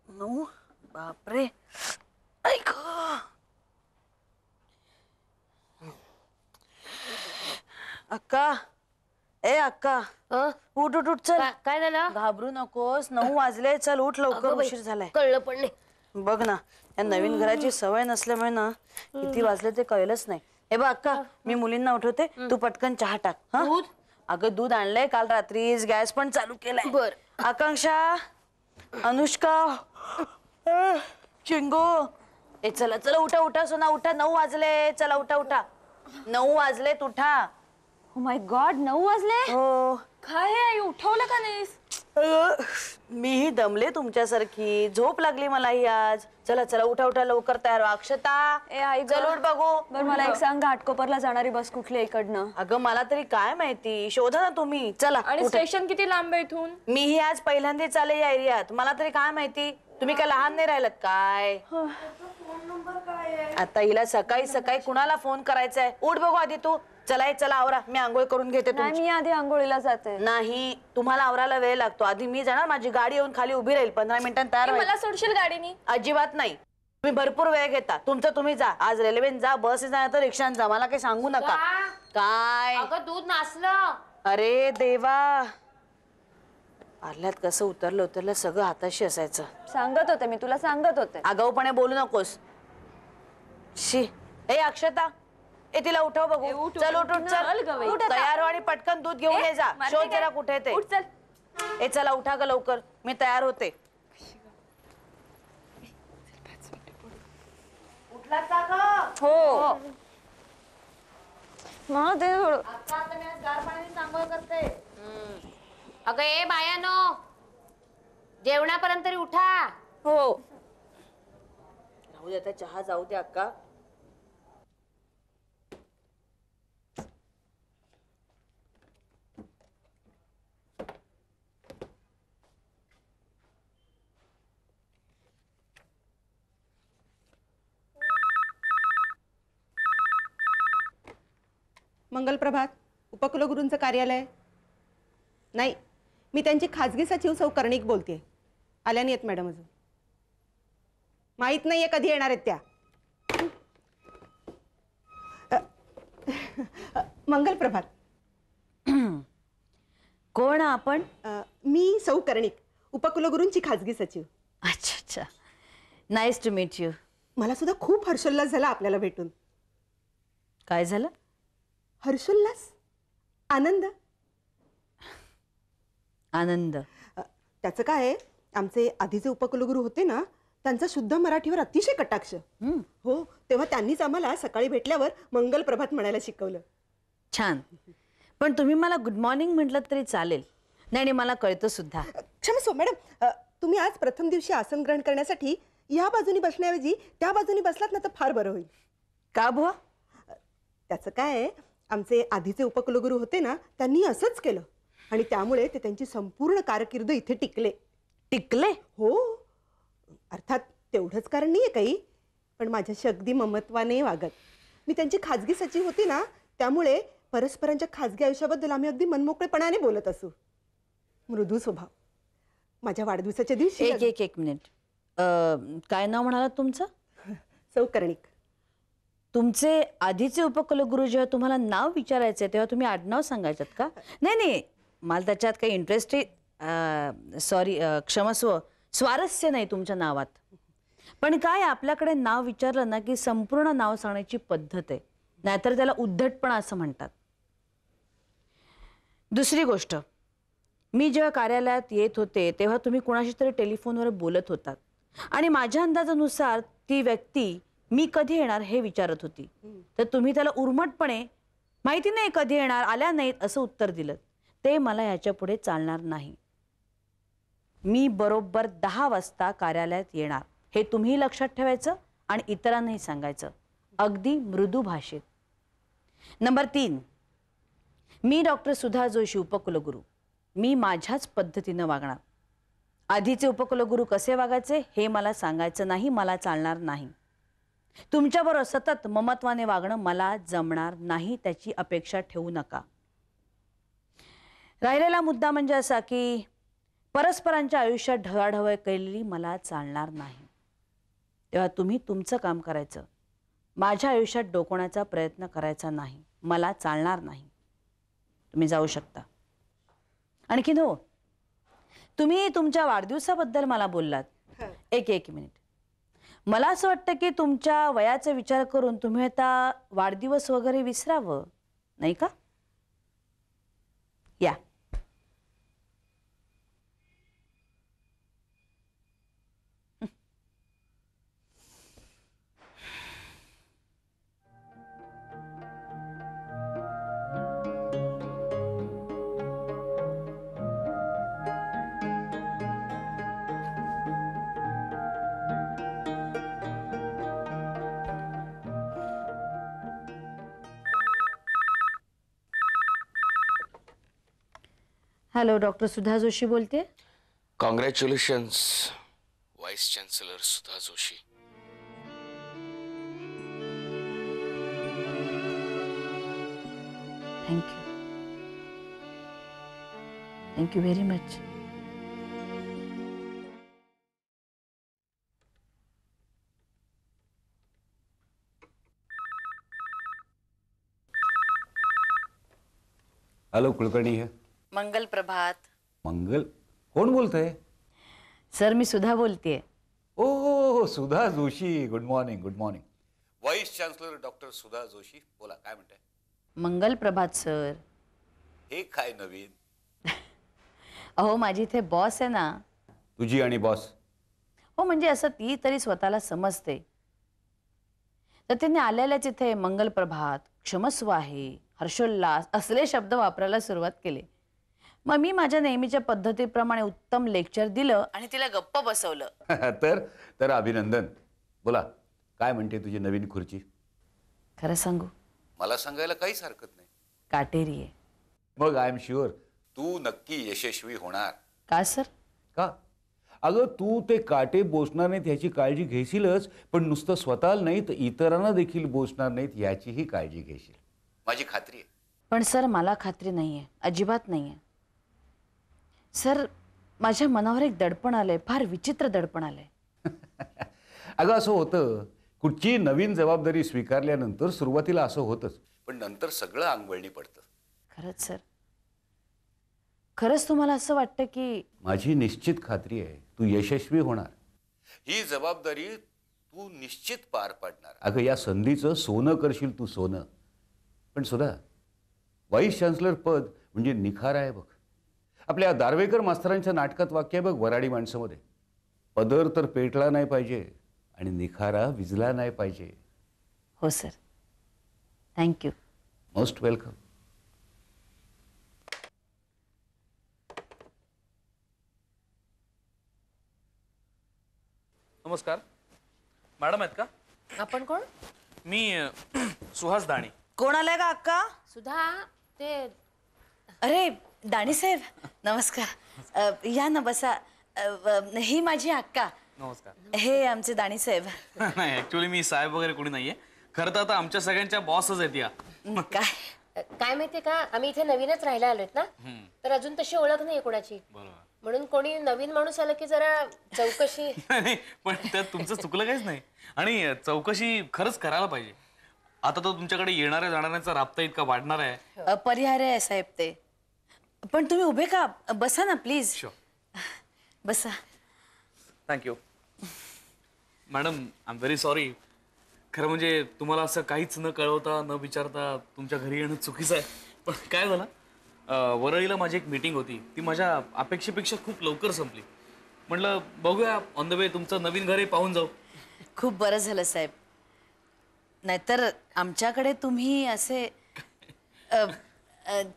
नऊ बापरे ऐक अक्का ए अक्का उठ उठ उठ चल काय झालं? घाबरू नकोस 9 वाजले चल उठ लवकर उशीर झालाय कळलं पण नाही बघ ना या नवीन घराची सवय नसल्यामुळे ना किती वाजले ते कळलंच नाही हे बघ अक्का मी मुलींना उठवते तू पटकन चहा टाक हा दूध अगं दूध आणलंय काल रात्रीच गॅस पण चालू केलाय बर आकांक्षा अनुष्का चिंगू ए चला चला उठा उठा सोना उठा 9 वाजले चला उठा उठा 9 वाजलेत उठा ओ माय गॉड 9 वाजले हो काय आई उठवलं का नाहीस मीही दमले तुमच्यासारखी झोप लागली मलाही आज चला चला उठा उठा लवकर तयार व्हा अक्षता ए आई चल उठ बघू बरं मला एक सांग घाटकोपरला जाणारी बस कुठली इकडनं अगं मला तरी काय माहिती शोधा ना तुम्ही चला आणि उठा. स्टेशन किती लांब आहे इथून मीही आज पहिल्यांदाच आले या एरियात मला तरी काय माहिती तुम्ही काय लहान नाही राहिलात काय आता हिला सकाळी सकाळी कुणाला फोन करायचा आहे उठ बघू आधी तू चला चला आवरा मी आंघोळ करून घेते नाही तुमची मी आधी आंघोळीला जाते नाही तुम्हाला आवरायला वेळ लागतो आधी मी जाणार माझी गाडी येऊन खाली उभी राहील 15 मिनिटांत तयार मला व्हायचं. सोडशील गाडीनी अजिबात नाही तुम्ही भरपूर वेळ घेता तुमचं तुम्ही जा आज रेल्वेन जा बस जा तर रिक्षान जा मला काही सांगू नका काय अगं दूध नासलं अरे देवा आरल्यात कसं उतरलं सगळं हाताशी असायचं सांगत होते मी तुला सांगत होते आगाऊपणे बोलू नकोस शी ए अक्षता ए तिला उठव बघू उठ, चल उठ उठ चल गं बाई. चल तयार हो आणि पटकन दूध घेऊन ये जा मारते शोध काय? जरा कुठे ते उठ चल ए चला उठा ग लवकर मी तयार होते उठलात का ग? हो मग ते थोडं आता आता मी आज गार पाण्याने आंघोळ करते अगं ए बायानो जेवणापर्यंत तरी उठा हो राहू दे आता चहा जाऊ दे अक्का मंगल प्रभात उपकुलगुरूंचं कार्यालय नाही मी त्यांची खाजगी सचिव सौ कर्णिक बोलते आल्या नाही आहेत मॅडम अजून माहीत नाहीये कधी येणार आहेत त्या मंगल प्रभात कोण आपण मी सौ कर्णिक उपकुलगुरूंची खाजगी सचिव अच्छा अच्छा नाईस टू मीट यू मला सुद्धा खूप हर्षोल्लास झाला आपल्याला भेटून काय झालं हर्षोल्लास आनंद आनंद त्याचं काय आहे, आमचे आधीचे उपकुलगुरू होते ना त्यांचा शुद्ध मराठीवर अतिशय कटाक्ष हो तेव्हा त्यांनीच आम्हाला सकाळी भेटल्यावर मंगल प्रभात म्हणायला शिकवलं छान पण तुम्ही मला गुड मॉर्निंग म्हटलं तरी चालेल नाही आणि मला कळतं सुद्धा क्षमस्व मॅडम तुम्ही आज प्रथम दिवशी आसन ग्रहण करण्यासाठी या बाजूनी बसण्याऐवजी त्या बाजूनी बसलात ना तर फार बरं होईल का बुवा त्याचं काय आहे, आमचे आधीचे उपकुलगुरू होते ना त्यांनी असंच केलं आणि त्यामुळे ते त्यांची संपूर्ण कारकीर्द इथे टिकले टिकले हो अर्थात तेवढंच कारण नाहीये काही पण माझ्याशी अगदी ममत्वाने वागत मी त्यांची खाजगी सचिव होती ना त्यामुळे परस्परांच्या खाजगी आयुष्याबद्दल आम्ही अगदी मनमोकळेपणाने बोलत असू मृदू स्वभाव माझ्या वाढदिवसाच्या दिवशी एक मिनिट काय नाव म्हणालात तुमचं सौ कर्णिक तुमचे आधीचे उपकुलगुरू जेव्हा तुम्हाला नाव विचारायचे तेव्हा तुम्ही आडनाव सांगायच्यात का नाही नाही मला त्याच्यात काही इंटरेस्ट सॉरी क्षमस्व स्वारस्य नाही तुमच्या नावात पण काय आपल्याकडे नाव विचारलं ना की संपूर्ण नाव सांगण्याची पद्धत आहे नाहीतर त्याला उद्धटपणा असं म्हणतात दुसरी गोष्ट मी जेव्हा कार्यालयात येत होते तेव्हा तुम्ही कोणाशी तरी टेलिफोनवर बोलत होतात आणि माझ्या अंदाजानुसार ती व्यक्ती मी कधी येणार हे विचारत होती तर तुम्ही त्याला उर्मटपणे माहिती नाही कधी येणार आल्या नाहीत असं उत्तर दिलं ते मला याच्या पुढे चालणार नाही मी बरोबर 10 वाजता कार्यालयात येणार हे तुम्ही लक्षात ठेवायचं आणि इतरांनाही सांगायचं अगदी मृदू भाषेत नंबर 3 मी डॉक्टर सुधा जोशी उपकुलगुरू मी माझ्याच पद्धतीनं वागणार आधीचे उपकुलगुरू कसे वागायचे हे मला सांगायचं नाही मला चालणार नाही तुमच्याबरोबर सतत ममत्वाने वागणं मला जमणार नाही त्याची अपेक्षा ठेवू नका राहिलेला मुद्दा म्हणजे असा की परस्परांच्या आयुष्यात ढवळाढवळ केलेली मला चालणार नाही. तेव्हा तुम्ही तुमचं काम करायचं. माझ्या आयुष्यात डोकवण्याचा प्रयत्न करायचा नाही. मला चालणार नाही. तुम्ही जाऊ शकता. आणखीन हो, तुम्ही तुमच्या वाढदिवसाबद्दल मला बोललात. एक मिनिट. मला असं वाटतं की तुमच्या वयाचा विचार करून तुम्ही आता वाढदिवस वगैरे विसरावं, नाही का? या. हॅलो, डॉक्टर सुधा जोशी बोलते. Congratulations vice chancellor Sudha Joshi. Thank you. Thank you very much. Hello, Kulkarni है. मंगल प्रभात. मंगल कोण बोलतंय? सर, मी सुधा बोलतेय. Oh Sudha Joshi. Good morning. Good morning. Vice chancellor doctor Sudha Joshi बोला, काय म्हणताय? मंगल प्रभात सर. हे काय नवीन? अहो, माझी इथे बॉस आहे ना. तुझी आणि बॉस? हो, म्हणजे असं ती तरी स्वतःला समजते. तर त्यांनी आलेल्याच इथे मंगल प्रभात, क्षमस्व आहे, हर्षोल्लास असले शब्द वापरायला सुरुवात केली. मग मी माझ्या नेहमीच्या पद्धतीप्रमाणे उत्तम लेक्चर दिलं आणि तिला गप्प बसवलं. तर अभिनंदन. बोला, काय म्हणते तुझी नवीन खुर्ची? खरं सांगू, मला सांगायला काहीच हरकत नाही. काटेरी आहे. मग आय एम शुअर तू नक्की यशस्वी होणार. का सर? का? अगं, तू ते काटे बोसणार नाहीत ह्याची काळजी घेशीलच, पण नुसतं स्वतःला नाही तर इतरांना देखील बोसणार नाहीत याचीही काळजी घेशील. माझी खात्री आहे. पण सर, मला खात्री नाहीये, अजिबात नाहीये. सर, माझ्या मनावर एक दडपण आलंय, फार विचित्र दडपण आलंय. अगं, असं होतं. कुठची नवीन जबाबदारी स्वीकारल्यानंतर सुरुवातीला असं होतंच, पण नंतर सगळं अंगवळणी पडतं. खरंच सर, खरंच तुम्हाला असं वाटतं की? माझी निश्चित खात्री आहे तू यशस्वी होणार. ही जबाबदारी तू निश्चित पार पाडणार. अगं, या संधीचं सोनं करशील तू, सोनं. पण सुद्धा व्हाईस चान्सलर पद म्हणजे निखार आहे बघ. आपल्या दार्वेकर मास्तरांच्या नाटकात वाक्य आहे बघ, वराडी माणसामध्ये, पदर तर पेटला नाही पाहिजे आणि निखारा विजला नाही पाहिजे. हो सर, थँक्यू. Most welcome. नमस्कार, मॅडम आहेत का? आपण कोण? मी सुहास दाणी. कोण आलंय का अक्का? सुधा, ते अरे दाणी साहेब, नमस्कार. या ना, बसा. ही माझी अक्का. नमस्कार. हे आमचे दाणी साहेब. नाही, ऍक्च्युली मी साहेब वगैरे कोणी नाहीये. खरं तर आता आमच्या सगळ्यांच्या बॉसच आहेत या. काय माहितीये का, आम्ही इथे नवीनच राहायला आलोत ना, तर अजून तशी ओळख नाहीये कोणाची. बरोबर. म्हणून कोणी नवीन माणूस आलं की जरा चौकशी. नाही, पण त्यात तुमचं चुकलं काहीच नाही. आणि चौकशी खरंच करायला पाहिजे. आता तर तुमच्याकडे येणाऱ्या जाणाऱ्यांचा राबता इतका वाढणार आहे. अपरिहार्य आहे साहेब ते. पण तुम्ही उभे का? बसा ना प्लीज. शुअर. बसा. Thank you. Madam, I am very sorry. खरं म्हणजे तुम्हाला असं काहीच न कळवता न विचारता तुमच्या घरी येणं चुकीचं आहे. पण काय झालं, वरळीला माझी एक मीटिंग होती, ती माझ्या अपेक्षेपेक्षा खूप लवकर संपली. म्हटलं बघूया ऑन द वे तुमचं नवीन घरी पाहून जाऊ. खूप बरं झालं साहेब. नाहीतर आमच्याकडे तुम्ही असे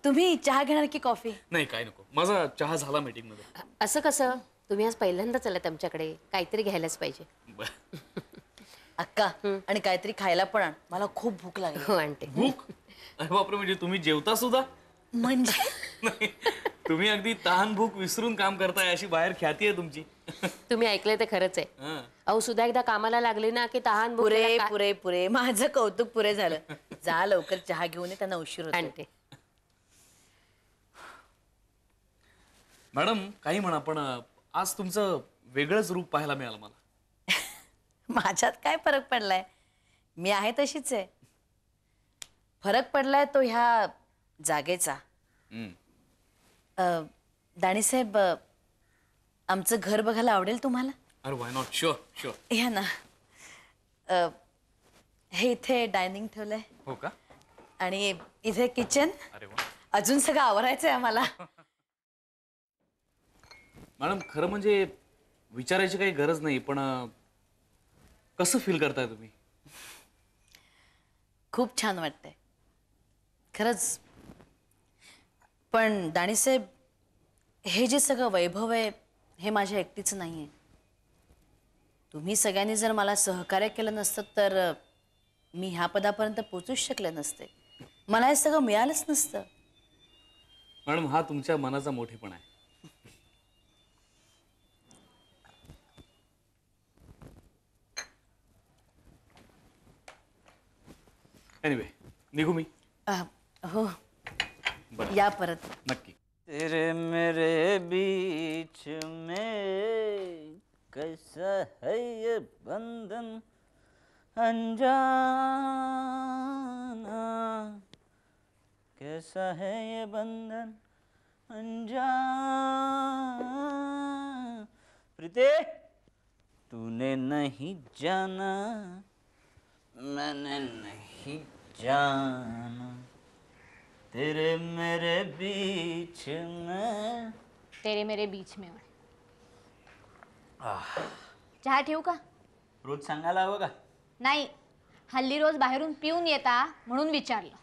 तुम्ही चहा घेणार की कॉफी? नाही, काय नको, माझा चहा झाला मीटिंगमध्ये. असं कसं? तुम्ही आज पहिल्यांदाच आलात आमच्याकडे, काहीतरी घ्यायलाच पाहिजे. अक्का, आणि काहीतरी खायला पण आण, मला खूप भूक लागली. हो, आणते. भूक? अरे बापरे, म्हणजे तुम्ही जेवता सुद्धा? म्हणजे नाही, तुम्ही अगदी तहान भूक विसरून काम करताय अशी बाहेर ख्याती आहे तुमची. तुम्ही ऐकलंय ते खरंच आहे. हं. अहो, सुद्धा एकदा कामाला लागली ना की तहान भूक पुरे त्याला पुरे पुरे माझं कौतुक पुरे झालं. जा लवकर चहा घेऊन ये, त्यांना उशीर होतो. आणते. मॅडम काही म्हणा पण आज तुमचं वेगळंच रूप पाहायला मिळालं मला. माझ्यात काय फरक पडलाय? मी आहे तशीच आहे. फरक पडलाय तो ह्या जागेचा. दाणीसाहेब, आमचं घर बघायला आवडेल तुम्हाला? अरे वाय नॉट. Sure sure. या ना. हे इथे डायनिंग ठेवलंय हो का? आणि इथे किचन. अरे वा. अजून सगळं आवरायचंय आम्हाला. मॅडम खरं म्हणजे विचारायची काही गरज नाही पण कसं फील करताय तुम्ही? खूप छान वाटतंय खरंच. पण दाणीसाहेब, हे जे सगळं वैभव आहे हे माझ्या एकटीचं नाही आहे. तुम्ही सगळ्यांनी जर मला सहकार्य केलं नसतं तर मी ह्या पदापर्यंत पोचूच शकले नसते. मला हे सगळं मिळालंच नसतं. मॅडम हा तुमच्या मनाचा मोठेपणा आहे. एनिवे निघू मी. हो, बरं. या परत. नक्की. तेरे मेरे बीच में कैसा है ये बंधन अनजाना, कैसा है ये बंधन अनजाना. प्रीते, तूने नहीं जाना, मैंने नहीं जाना, तेरे मेरे बीच में. तेरे मेरे बीच में. चहा ठेवू का? रोज सांगायला हवं का? नाही, हल्ली रोज बाहेरून पिऊन येता म्हणून विचारलं.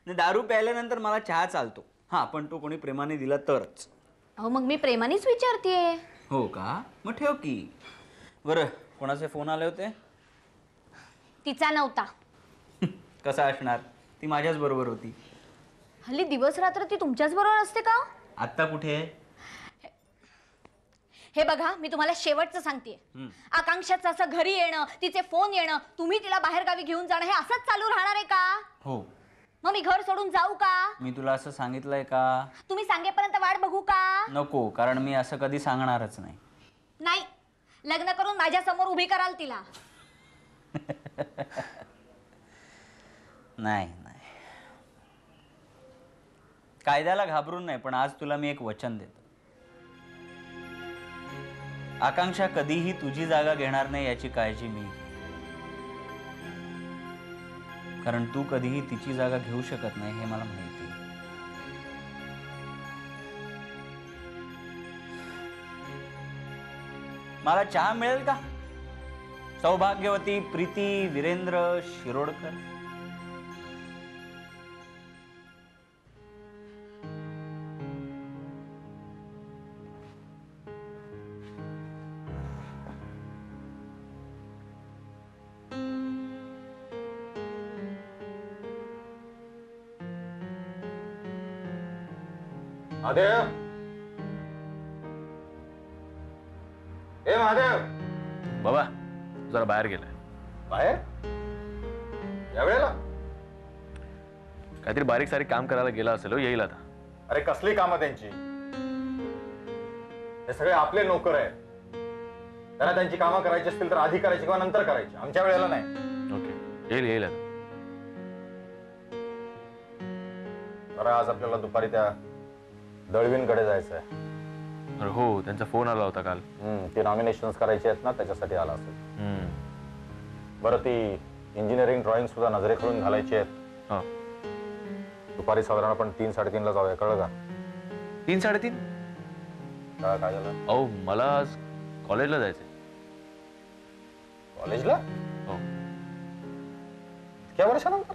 दारू प्यायल्यानंतर मला चहा चालतो. हा, पण तो कोणी प्रेमाने दिला तरच. अहो मग मी प्रेमानेच विचारतेय. हो का? मग ठेव की. बरं, कोणाचे फोन आले होते? तिचा नव्हता. कसा असणार? ती माझ्याच बरोबर होती. हल्ली दिवस रात्र ती तुमच्याच बरोबर असते का? आत्ता कुठे आहे? हे बघा, मी तुम्हाला शेवटचं सांगतेय. आकांक्षाचं असं घरी येणं, तिचे फोन येणं, तुम्ही तिला बाहेर गावी घेऊन जाणं, हे असंच चालू राहणार आहे का? हो. मग मी घर सोडून जाऊ का? मी तुला असं सांगितलंय का? तुम्ही सांगेपर्यंत वाट बघू का? नको, कारण मी असं कधी सांगणारच नाही. नाही, लग्न करून माझ्या समोर उभी कराल तिला. नाही नाही, कायद्याला घाबरून नाही, पण आज तुला मी एक वचन देतो. आकांक्षा कधीही तुझी जागा घेणार नाही याची काळजी मी घेईन. कारण तू कधीही तिची जागा घेऊ शकत नाही हे मला माहिती आहे. मला चहा मिळेल का? सौभाग्यवती प्रीती वीरेंद्र शिरोडकर. महादेव, ए महादेव. बाबा जरा बाहेर गेलाय. बाहेर या वेळेला? काहीतरी बारीक सारीक काम करायला गेला असेल हो, येईल आता. अरे कसली कामं त्यांची? हे सगळे आपले नोकर आहेत. त्यांना त्यांची कामं करायची असतील तर आधी करायची किंवा नंतर करायची, आमच्या वेळेला नाही. ओके, येईल येईल आता. बरं, आज आपल्याला दुपारी त्या दळवींकडे जायचं आहे. अरे हो, त्यांचा फोन आला होता काल. ती नॉमिनेशन्स करायची आहेत ना, त्याच्यासाठी आला असेल. बरं, ती इंजिनिअरिंग ड्रॉइंग सुद्धा नजरेखालून घालायची आहेत. हा, दुपारी साधारण आपण 3-3:30ला जाऊया, कळलं का? 3-3:30? काय झालं? अहो मला आज कॉलेजला जायचंय. कॉलेजला? हो इतक्या वर्षानंतर?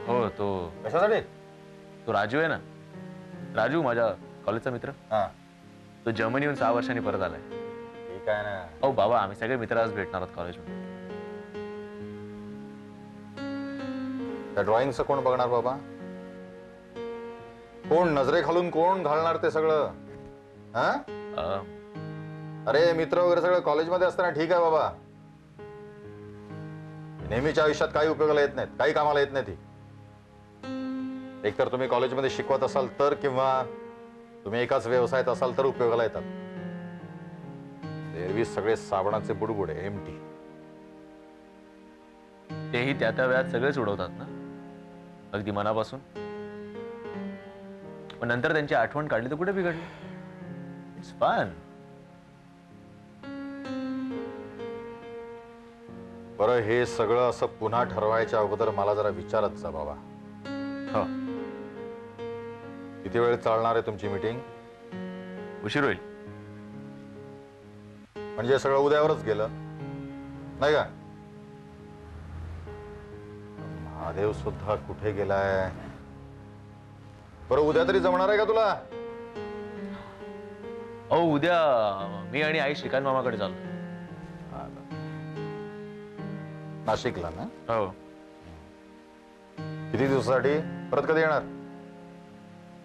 हो, तो कशासाठी? तो राजू आहे ना, राजू माझ्या कॉलेजचा मित्र. हा, तो जर्मनीहून 6 वर्षांनी परत आलाय. ठीक आहे ना. अहो बाबा, आम्ही सगळे मित्र आज भेटणार आहोत कॉलेजमध्ये. त्या ड्रॉइंगचं कोण बघणार बाबा? कोण नजरे खालून कोण घालणार ते सगळं? हा, अरे मित्र वगैरे सगळं कॉलेजमध्ये असताना ठीक आहे बाबा. नेहमीच्या आयुष्यात काही उपयोगाला येत नाहीत, काही कामाला येत नाही ती. एकतर तुम्ही कॉलेजमध्ये शिकवत असाल तर, किंवा तुम्ही एकाच व्यवसायात असाल तर उपयोगाला येतात. एरवी सगळे साबणाचे बुडबुडे एमटी. तेही त्या वेळात सगळेच उडवतात ना, अगदी मनापासून. पण नंतर त्यांची आठवण काढली तर कुठे बिघडली. It's fun. बरं, हे सगळं असं पुन्हा ठरवायच्या अगोदर मला जरा विचारत जा बाबा. हो, किती वेळ चालणार आहे तुमची मीटिंग? उशीर होईल. म्हणजे सगळं उद्यावरच गेलं नाही का? महादेव सुद्धा कुठे गेलाय? बरं, उद्या तरी जमणार आहे का तुला? अहो, उद्या मी आणि आई श्रीकांत मामाकडे चाललो. नाशिकला ना? हो. किती दिवसासाठी? परत कधी येणार?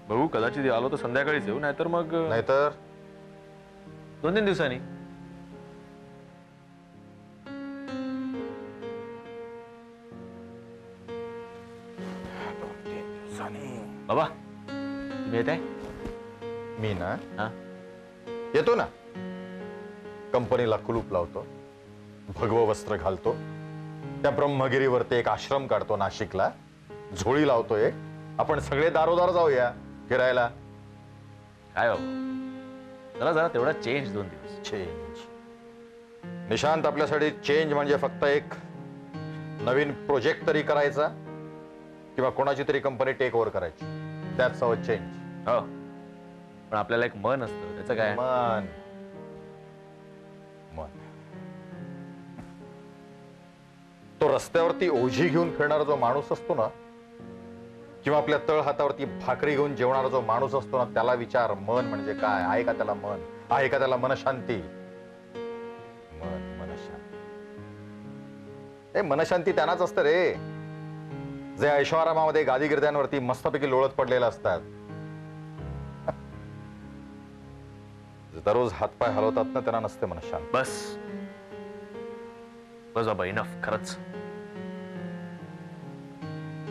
बघू, कदाचित आलो तर संध्याकाळीच येऊ, नाहीतर मग नाहीतर 2-3 दिवसांनी. बाबा, तुम्ही येत आहे? मी ना हा, येतो ना. कंपनीला कुलूप लावतो, भगवं वस्त्र घालतो, त्या ब्रह्मगिरीवरती एक आश्रम काढतो नाशिकला, झोळी लावतो एक. आपण सगळे दारोदार जाऊया फिरायला. काय बाबा, चला जरा तेवढा चेंज 2 दिवस. चेंज निशांत, आपल्यासाठी चेंज म्हणजे फक्त एक नवीन प्रोजेक्ट तरी करायचा किंवा कोणाची तरी कंपनी टेक ओव्हर करायची. That's our change. हो, पण आपल्याला एक मन असतं, त्याचं काय? मन मन तो रस्त्यावरती ओझी घेऊन फिरणारा जो माणूस असतो ना, किंवा आपल्या तळ हातावरती भाकरी घेऊन जेवणारा जो माणूस असतो ना, त्याला विचार मन म्हणजे काय. आहे का त्याला मन? आहे का त्याला मनशांती? मन मनशांती. हे मनशांती त्यांनाच असतं रे, जे ऐशोआरामामध्ये गादीगिर्द्यांवरती मस्तपैकी लोळत पडलेले असतात. दररोज हातपाय हलवतात ना, त्यांना नसते मनशांती. बस बस बाबा, इनफ. खरंच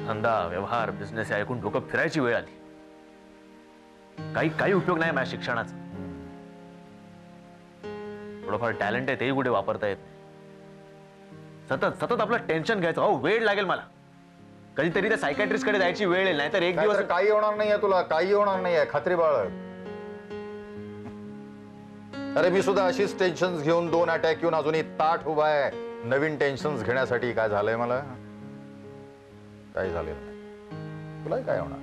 धंदा, व्यवहार, बिझनेस ऐकून डोकं फिरायची वेळ आली. काही उपयोग नाही माझ्या शिक्षणाचा. थोडंफार टॅलेंट आहे, तेही कुठे वापरता येत नाही. सतत सतत आपलं टेन्शन घ्यायचं. अहो, वेळ लागेल मला. कधीतरी त्या सायकॅट्रिस्ट कडे जायची वेळ येईल, नाही तर एक दिवस काही होणार नाहीये तुला, काही होणार नाहीये, खात्री बाळग. अरे, मी सुद्धा अशीच टेन्शन घेऊन 2 अटॅक येऊन अजूनही ताठ उभा आहे नवीन टेन्शन घेण्यासाठी. काय झालंय मला? काही झालेलं नाही. तुला काय होणार?